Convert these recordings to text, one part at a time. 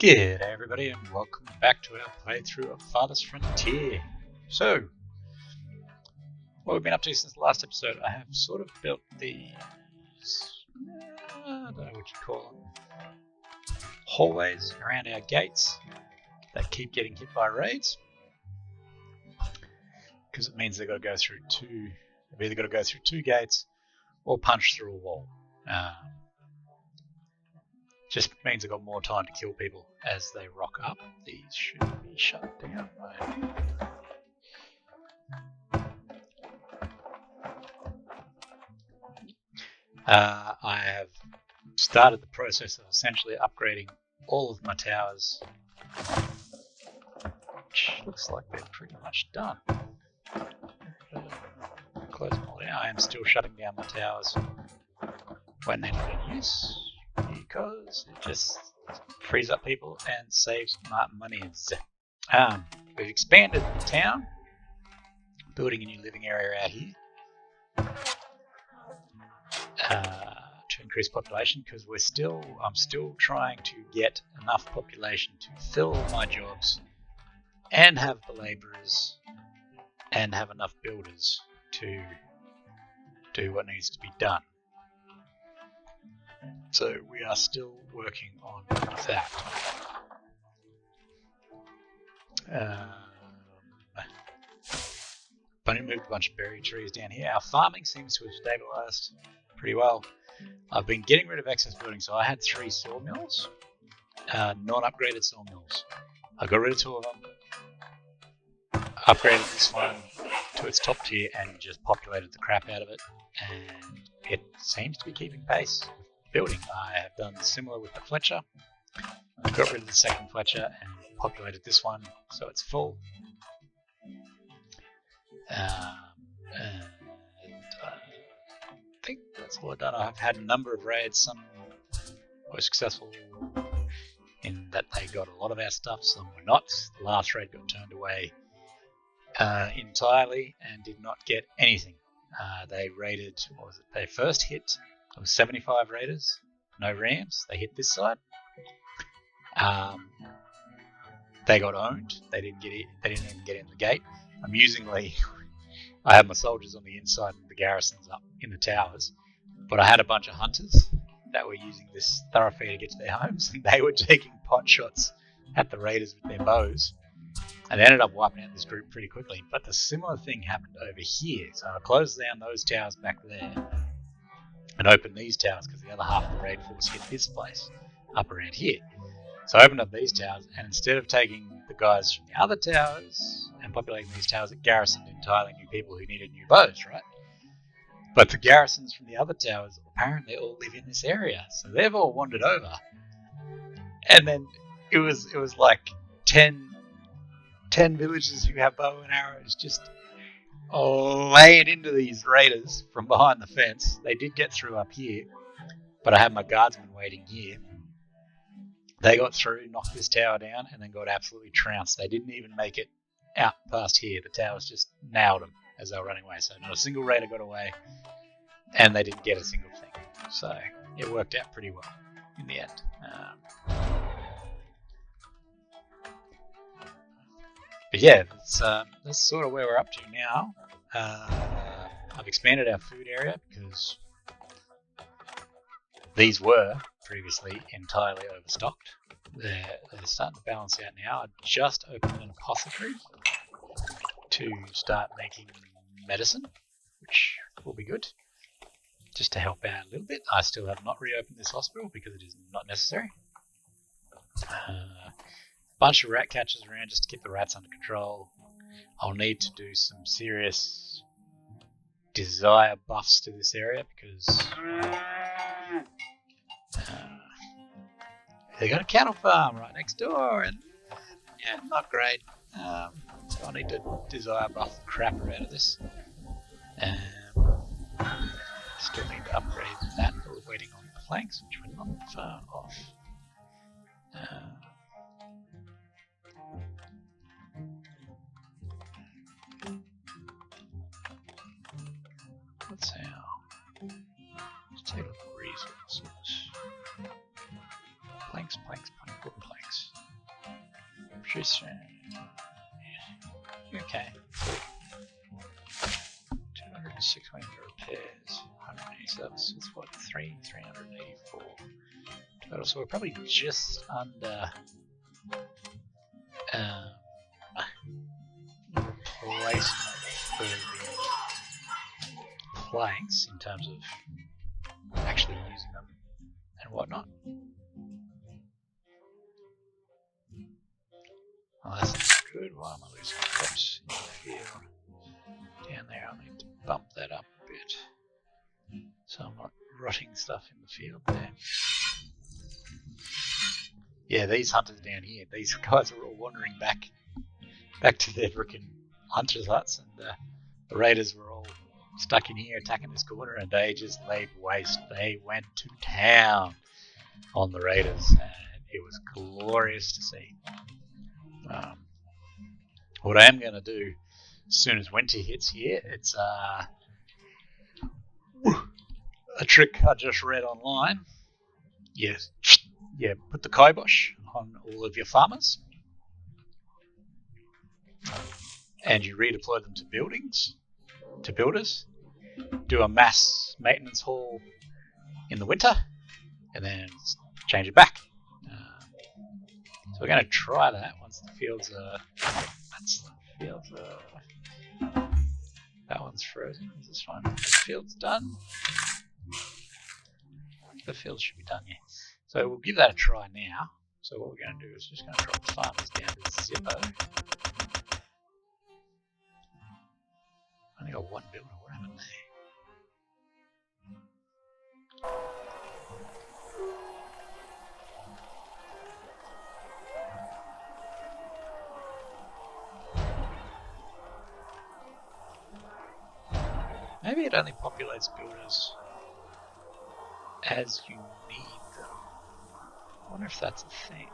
G'day everybody and welcome back to our playthrough of Farthest Frontier. So, what we've been up to since the last episode, I have sort of built these, I don't know what you call them, hallways around our gates that keep getting hit by raids. Because it means they've either got to go through two gates or punch through a wall. Just means I've got more time to kill people as they rock up. These should be shut down. I have started the process of essentially upgrading all of my towers, which looks like they're pretty much done. Close them all down. I am still shutting down my towers when they're not in use, because it just frees up people and saves my money. We've expanded the town, building a new living area out here to increase population, because I'm still trying to get enough population to fill my jobs and have the labourers and have enough builders to do what needs to be done. So we are still working on that. Bunny moved a bunch of berry trees down here. Our farming seems to have stabilised pretty well. I've been getting rid of excess buildings, so I had 3 sawmills, non-upgraded sawmills. I got rid of 2 of them, upgraded this one to its top tier and just populated the crap out of it, and it seems to be keeping pace with building. I have done similar with the Fletcher. I got rid of the second Fletcher and populated this one so it's full. And I think that's all I've done. I've had a number of raids. Some were successful in that they got a lot of our stuff, some were not. The last raid got turned away entirely and did not get anything. They raided, what was it? They first hit, there was 75 raiders, no rams. They hit this side. They got owned. They didn't even get in the gate. Amusingly, I had my soldiers on the inside and the garrisons up in the towers, but I had a bunch of hunters that were using this thoroughfare to get to their homes, and they were taking pot shots at the raiders with their bows, and they ended up wiping out this group pretty quickly. But the similar thing happened over here, so I closed down those towers back there and opened these towers because the other half of the raid force hit this place up around here. So I opened up these towers, and instead of taking the guys from the other towers and populating these towers, it garrisoned entirely new people who needed new bows, right? But the garrisons from the other towers apparently all live in this area, so they've all wandered over. And then it was like 10 villagers who have bow and arrows just laying into these raiders from behind the fence. They did get through up here, but I had my guardsmen waiting here. They got through, knocked this tower down, and then got absolutely trounced. They didn't even make it out past here. The towers just nailed them as they were running away. So not a single raider got away, and they didn't get a single thing. So it worked out pretty well in the end. But yeah, that's sort of where we're up to now. I've expanded our food area because these were previously entirely overstocked. They're starting to balance out now. I just opened an apothecary to start making medicine, which will be good, just to help out a little bit. I still have not reopened this hospital because it is not necessary. Bunch of rat catchers around just to keep the rats under control. I'll need to do some serious desire buffs to this area because they got a cattle farm right next door, and yeah, not great. So I need to desire buff the crap out of this. Still need to upgrade that, but we're waiting on planks, which we're not far off. Let's take a look at resources. Planks, wooden planks. Okay. 206 went for repairs. 180 services. What? 384 total. So we're probably just under replacement for the planks in terms of actually using them and whatnot. Well, that's good. Why am I losing steps in the field? Down there, I need to bump that up a bit so I'm not rotting stuff in the field there. Yeah, these hunters down here, these guys are all wandering back to their frickin' hunters' huts, and the raiders were all stuck in here attacking this corner, and they just laid waste. They went to town on the raiders, and it was glorious to see. What I am going to do as soon as winter hits here, it's a trick I just read online. Yes, yeah, put the kibosh on all of your farmers, and you redeploy them to builders. Do a mass maintenance haul in the winter, and then change it back. So we're going to try that once the fields are. That one's frozen. Is this one? The field's done. The field should be done, yeah. So we'll give that a try now. So what we're going to do is just going to drop the farmers down to 0. Only got one builder. What happened there? Maybe it only populates builders as you need them. I wonder if that's a thing.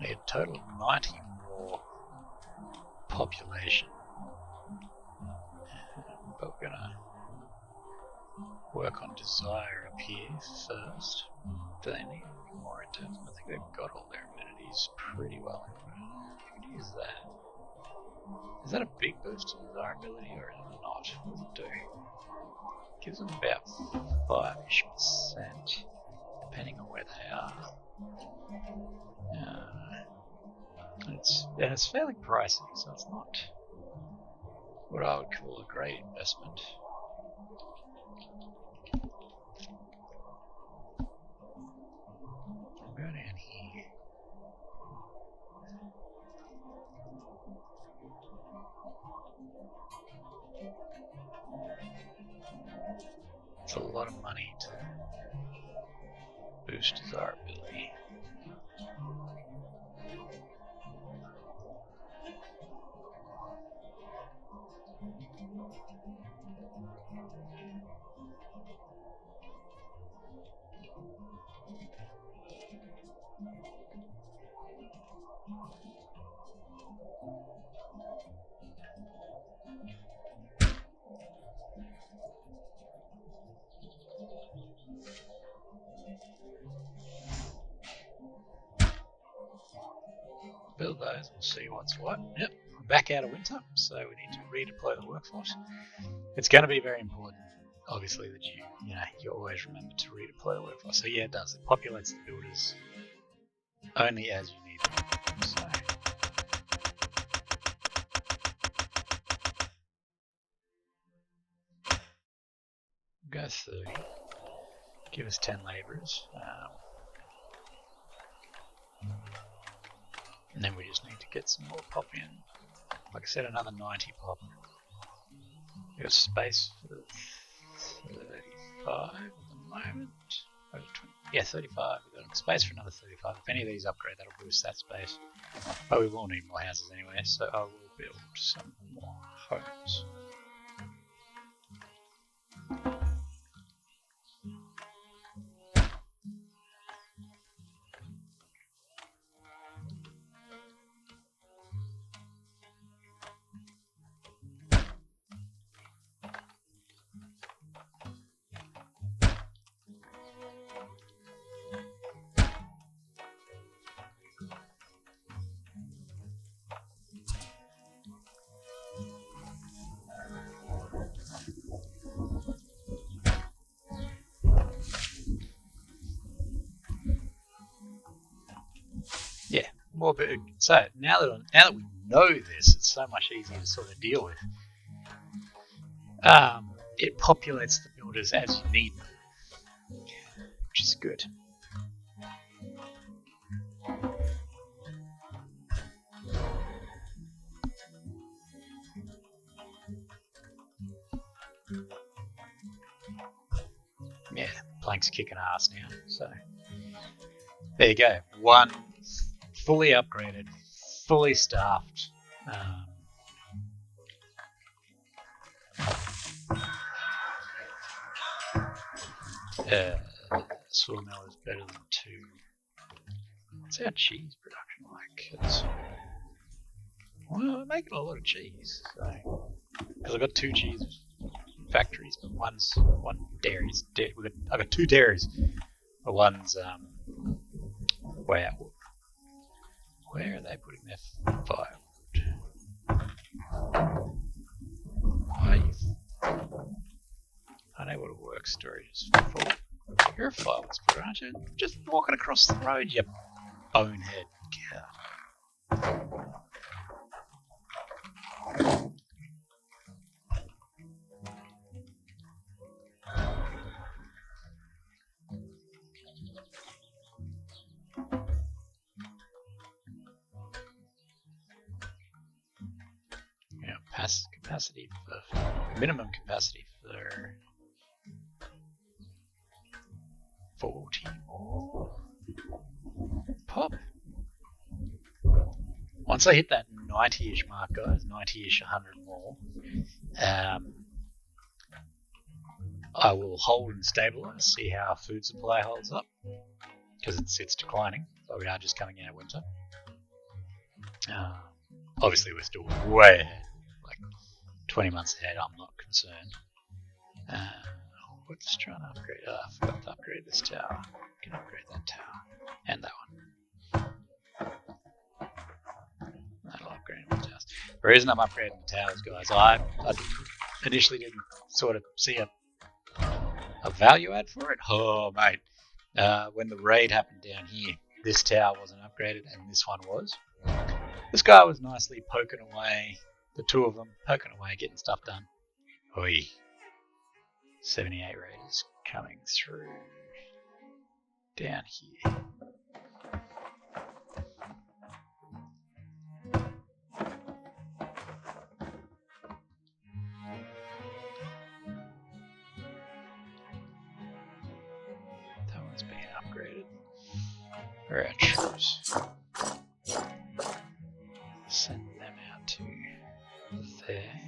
Need a total of 90 more population. But we're gonna work on desire up here first. Do they need more in terms of, I think they've got all their amenities pretty well. What is that? Is that a big boost to desirability or is it not? What does it do? It gives them about 5-ish%, depending on where they are. It's fairly pricey, so it's not what I would call a great investment. I'll go down here. It's a lot of money to boost desirability. Build those, we'll see what's what. Yep, we're back out of winter, so we need to redeploy the workforce. It's going to be very important, obviously, that you always remember to redeploy the workforce. So yeah, it does. It populates the builders only as you need them. So go 30. Give us 10 labourers. And then we just need to get some more pop in. Like I said, another 90 pop. We got space for 35 at the moment. Yeah, 35. We've got space for another 35. If any of these upgrade, that'll boost that space. But we will need more houses anyway, so I will build some more homes. more. So now that we know this, it's so much easier to sort of deal with. It populates the builders as you need them, which is good. Yeah, Plank's kicking ass now. So there you go. One fully upgraded, fully staffed. Sawmill is better than 2. What's our cheese production like? Well, we're making a lot of cheese. So, because I've got 2 cheese factories, but one dairy's dead. I've got 2 dairies, but one's where are they putting their firewood? I know what a work storage is for. You're a firewood splitter, aren't you? Just walking across the road, you bonehead. Capacity for minimum capacity for 40 more. Pop. Once I hit that 90-ish mark, guys, 90-ish, 100 more, I will hold and stabilize, see how our food supply holds up, because it's declining, but we are just coming out of winter. Obviously, we're still way ahead, like 20 months ahead. I'm not concerned. What's trying to upgrade? I forgot to upgrade this tower. Can upgrade that tower and that one. That'll upgrade my towers. The reason I'm upgrading the towers, guys, I initially didn't sort of see a value add for it. Oh, mate. When the raid happened down here, this tower wasn't upgraded and this one was. This guy was nicely poking away, the 2 of them, poking away, getting stuff done. Oi. 78 raiders coming through down here. That one's being upgraded. Alright, troops. Send them out to there.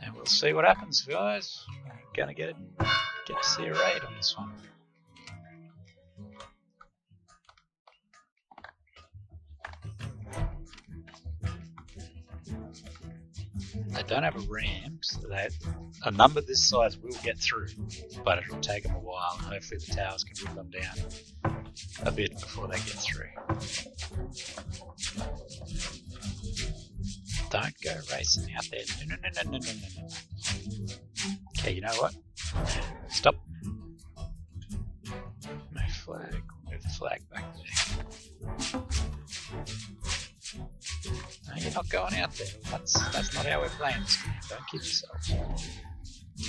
And we'll see what happens, guys. We're gonna get to see a raid on this one. They don't have a ramp, so a number this size will get through, but it'll take them a while, and hopefully the towers can whip them down a bit before they get through. Don't go racing out there. No. Okay, you know what? Stop. My flag. Move the flag back there. No, you're not going out there. That's not how we're playing this game. Don't kid yourself.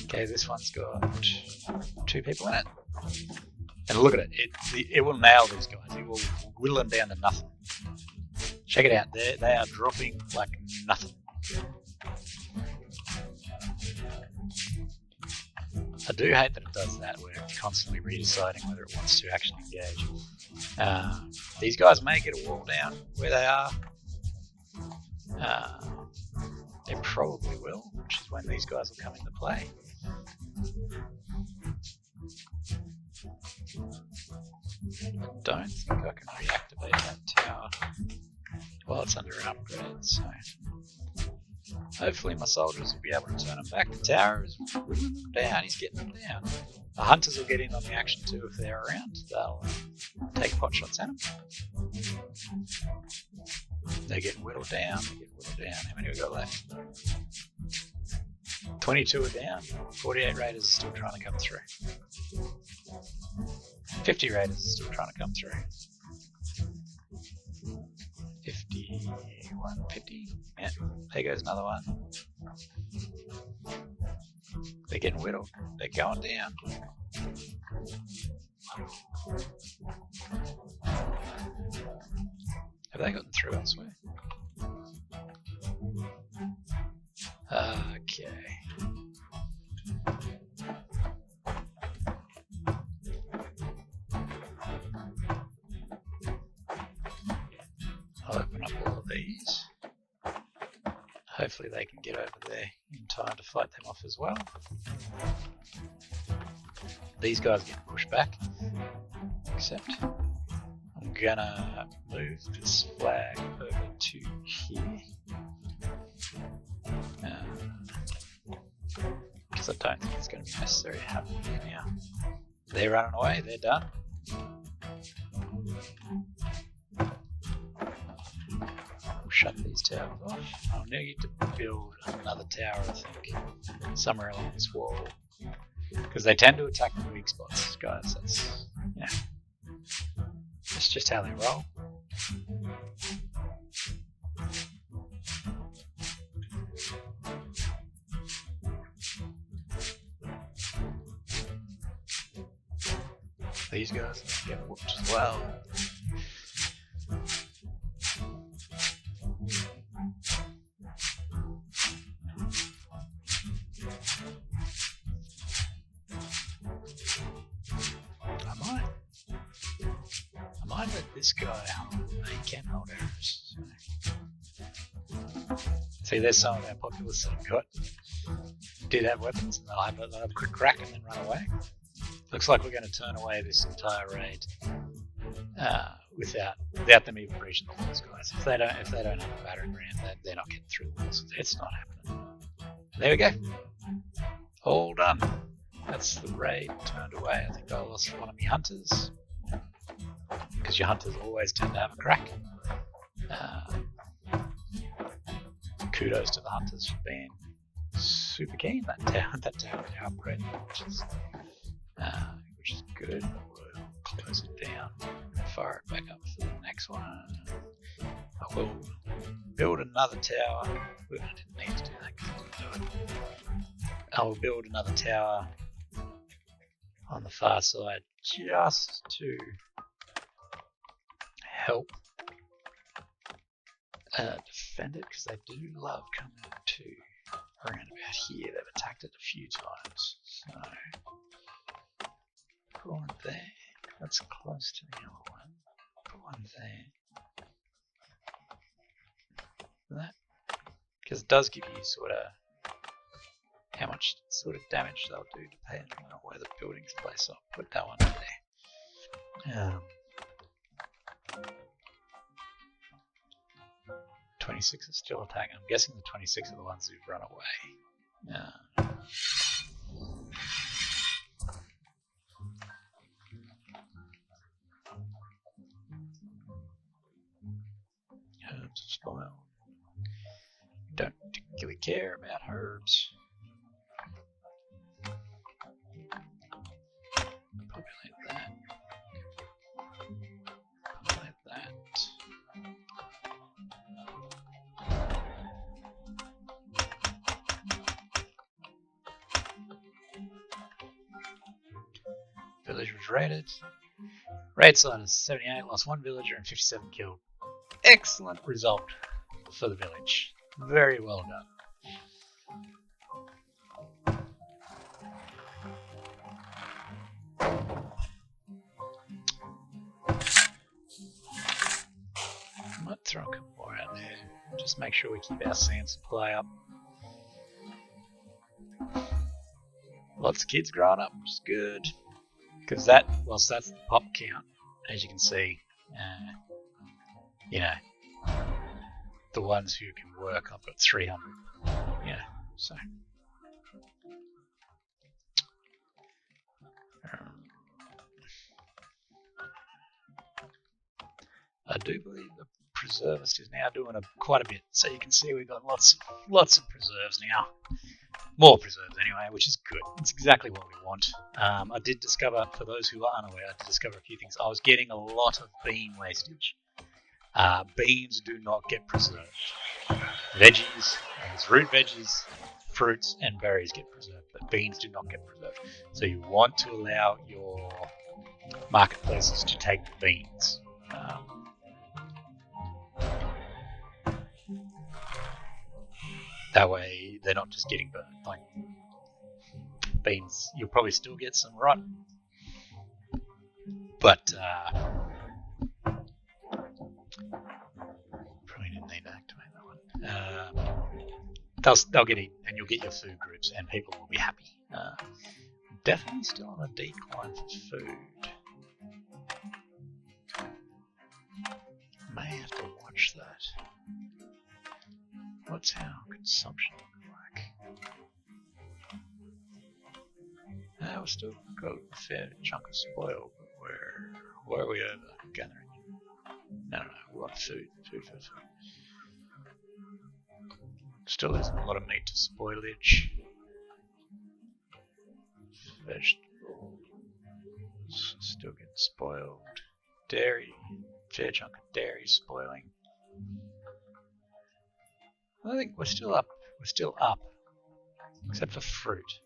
Okay, this one's got 2 people in it. And look at it. It will nail these guys. It will whittle them down to nothing. Check it out. They are dropping like nothing. I do hate that it does that, where it's constantly redeciding whether it wants to actually engage. These guys may get a wall down where they are. They probably will, which is when these guys will come into play. I don't think I can reactivate that tower while it's under an upgrade, so hopefully my soldiers will be able to turn him back. The tower is whittling them down, he's getting them down. The hunters will get in on the action too if they're around. They'll take pot shots at them. They're getting whittled down, How many we got left? 22 are down, 48 raiders are still trying to come through. 50 raiders are still trying to come through. 150. Yeah, there goes another one. They're getting whittled. They're going down. Have they gotten through elsewhere? Okay. I'll open up all of these. Hopefully they can get over there in time to fight them off as well. These guys get pushed back, except I'm gonna move this flag over to here. Because I don't think it's going to be necessary to have them here now. They're running away, they're done. We'll shut these towers off. I'll need to build another tower, I think, somewhere along this wall. Because they tend to attack the weak spots, guys. That's, yeah. That's just how they roll. These guys get whooped as well. I might let this guy hold. He can hold arrows. So. See, there's some of our populace that have got did have weapons, and they'll have a quick crack and then run away. Looks like we're going to turn away this entire raid without them even breaching the walls, guys. If they don't have a battering ram, they're not getting through the walls. It's not happening. There we go. All done. That's the raid turned away. I think I lost one of my hunters because your hunters always tend to have a crack. Kudos to the hunters for being super keen. That tower upgrade, which is good. We'll close it down and fire it back up for the next one. I will build another tower. I didn't need to do that because I didn't do it. I will build another tower on the far side just to help defend it, because they do love coming to around about here. They've attacked it a few times. So put one there. That's close to the other one. Put one there. That, because it does give you sort of how much sort of damage they'll do depending on where the building's placed. So I'll put that one there. 26 is still attacking. I'm guessing the 26 are the ones who've run away. Herbs of spoil. Don't particularly care about herbs. Populate that. Populate that. Village was raided. Raid side is 78, lost 1 villager and 57 killed. Excellent result for the village. Very well done. I might throw a couple more out there. Just make sure we keep our sand supply up. Lots of kids growing up, which is good. Because whilst that's the pop count, as you can see, you know, the ones who can work, I've got 300. Yeah, so. I do believe the preservist is now doing quite a bit. So you can see we've got lots of preserves now. More preserves anyway, which is good. It's exactly what we want. I did discover, for those who are unaware, I did discover a few things. I was getting a lot of bean wastage Beans do not get preserved. Veggies, there's root veggies, fruits, and berries get preserved, but beans do not get preserved. So you want to allow your marketplaces to take the beans. That way they're not just getting burned. Like beans, you'll probably still get some rotten, but probably didn't need to activate that one. They'll get eaten, and you'll get your food groups, and people will be happy. Definitely still on a decline for food. May have to watch that. What's our consumption like? We've still got a fair chunk of spoil, but where are we over gathering? No, we want food. Still isn't a lot of meat to spoilage. Vegetables still getting spoiled. Dairy, fair chunk of dairy spoiling. I think we're still up. Except for fruit.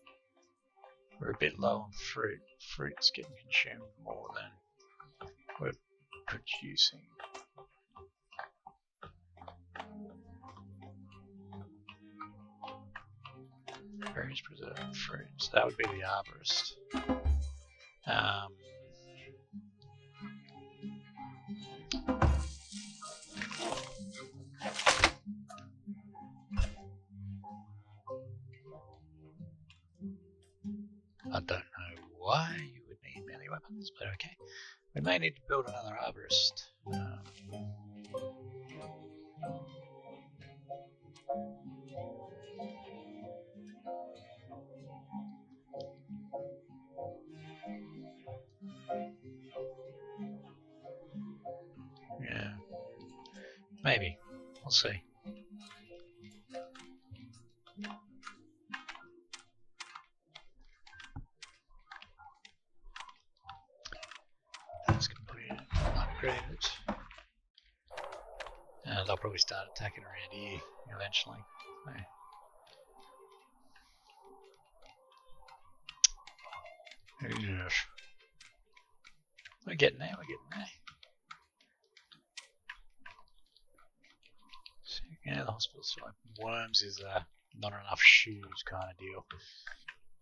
We're a bit low on fruit. Fruit's getting consumed more than we're producing. Berries, preserved fruit. So that would be the arborist. I don't know why you would need melee weapons, but okay. We may need to build another arborist. Yeah, maybe. We'll see. That's completed. Upgrade it. They'll probably start attacking around here eventually. So. Yes. We're getting there. So, yeah, the hospital's like worms is not enough shoes kind of deal.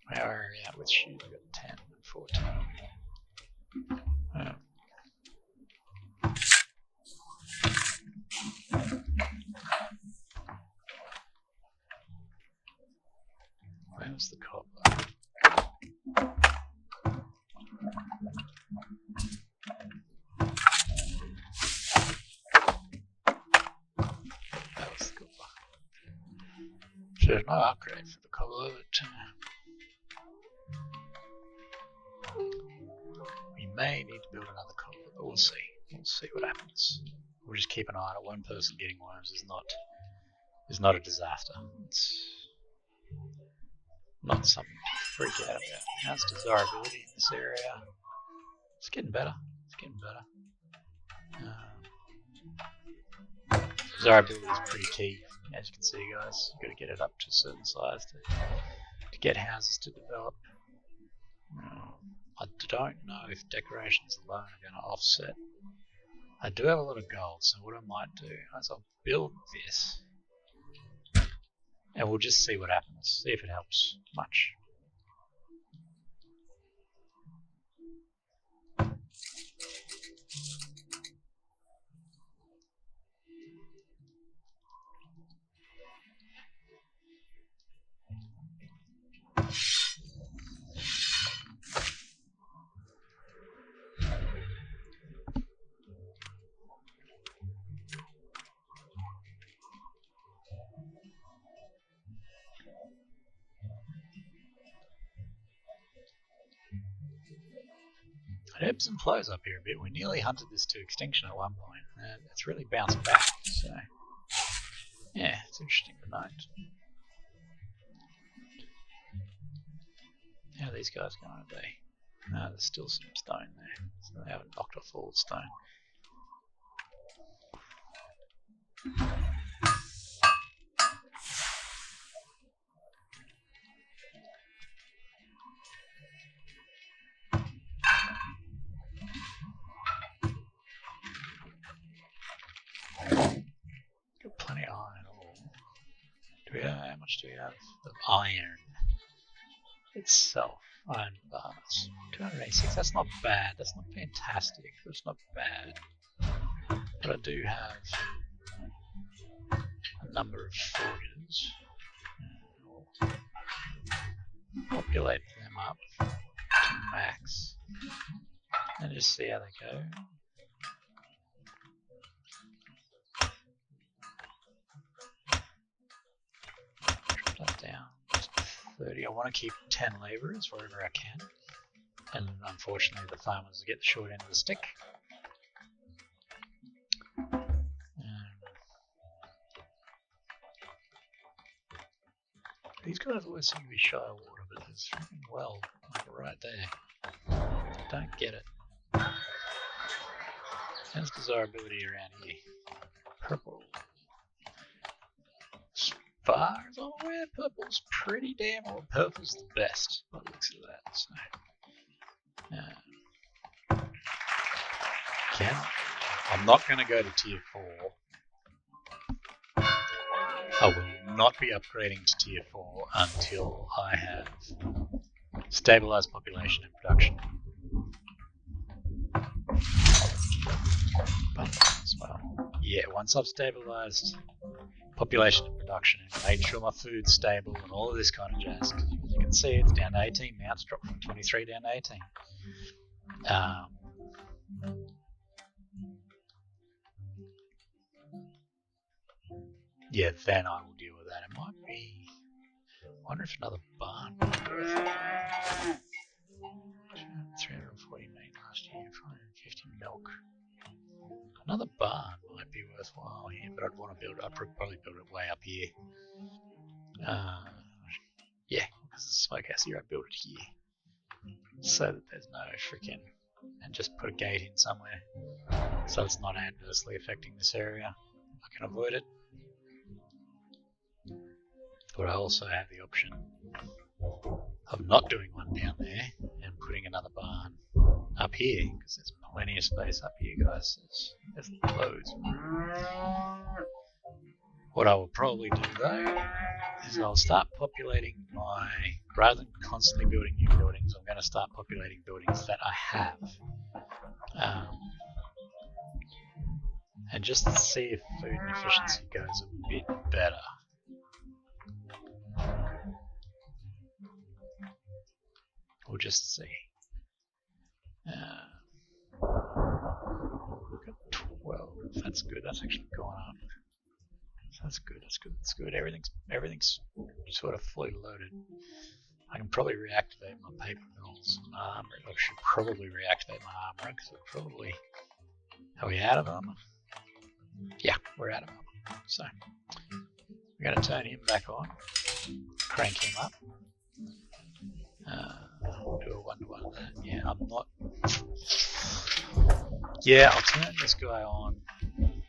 Where are we at with shoes? We've got 10 and 14. Where's the copper? That was the copper. So there's no upgrade for the copper, but we may need to build another copper, but we'll see. We'll see what happens. We'll just keep an eye on it. One person getting worms is not a disaster. It's not something to freak out about. How's desirability in this area? It's getting better. Desirability is pretty key, as you can see, guys. You've got to get it up to a certain size to get houses to develop. I don't know if decorations alone are going to offset. I do have a lot of gold, so what I might do is I'll build this, and we'll just see what happens, see if it helps much. It ebbs and flows up here a bit. We nearly hunted this to extinction at one point, and it's really bounced back. So, yeah, it's interesting to note. How are these guys going today? No, there's still some stone there, so they haven't knocked off all the stone. Got plenty of iron ore. How much do we have of iron itself? Iron bars. 286. That's not bad. That's not fantastic. That's not bad. But I do have a number of forges. Populate them up to max. And just see how they go. That down to 30. I want to keep 10 labourers wherever I can, and unfortunately the farmers get the short end of the stick. These guys always seem to be shy of water, but there's freaking well like right there. Don't get it. How's desirability around here? Purple. As far as I'm aware, purple's pretty damn well. Purple's the best by the looks of that. So, again, I'm not going to go to tier 4. I will not be upgrading to tier 4 until I have stabilized population and production. But as well, yeah, once I've stabilized population and production and made sure my food's stable and all of this kind of jazz, because as you can see, it's down to 18 now. It's dropped from 23 down to 18. Yeah, then I will deal with that. It might be. I wonder if another barn would be worthwhile. 340 meat last year, 450 milk. Another barn might be worthwhile here, but I'd want to build. I'd probably build it way up here. Yeah, because it's a smokehouse here. I'd build it here so that there's no freaking, and just put a gate in somewhere so it's not adversely affecting this area. I can avoid it. But I also have the option of not doing one down there and putting another barn up here, because there's plenty of space up here, guys. There's loads. What I will probably do though is I'll start populating rather than constantly building new buildings, I'm going to start populating buildings that I have. And just to see if food and efficiency goes a bit better. We'll just see. We've got 12. That's good. That's actually gone up. So that's good. That's good. That's good. Everything's sort of fully loaded. I can probably reactivate my paper mills. I should probably reactivate my armor because we're probably. Are we out of armor? Yeah, we're out of armor. So we're going to turn him back on. Crank him up. We'll do a 1-to-1 of that. Yeah, I'm not. Yeah, I'll turn this guy on,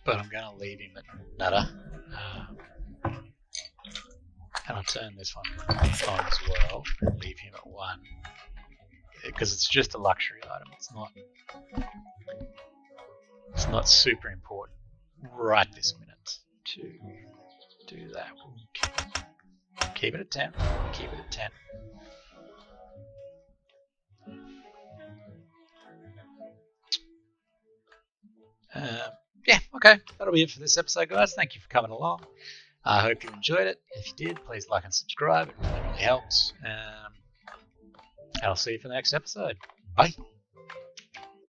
but I'm going to leave him at nutter. And I'll turn this one on as well and leave him at 1. Because it's just a luxury item. It's not super important right this minute to do that. We'll keep it at 10. Keep it at 10. Yeah, okay, that'll be it for this episode, guys. Thank you for coming along. I hope you enjoyed it. If you did, please like and subscribe. It really helps. And I'll see you for the next episode. Bye.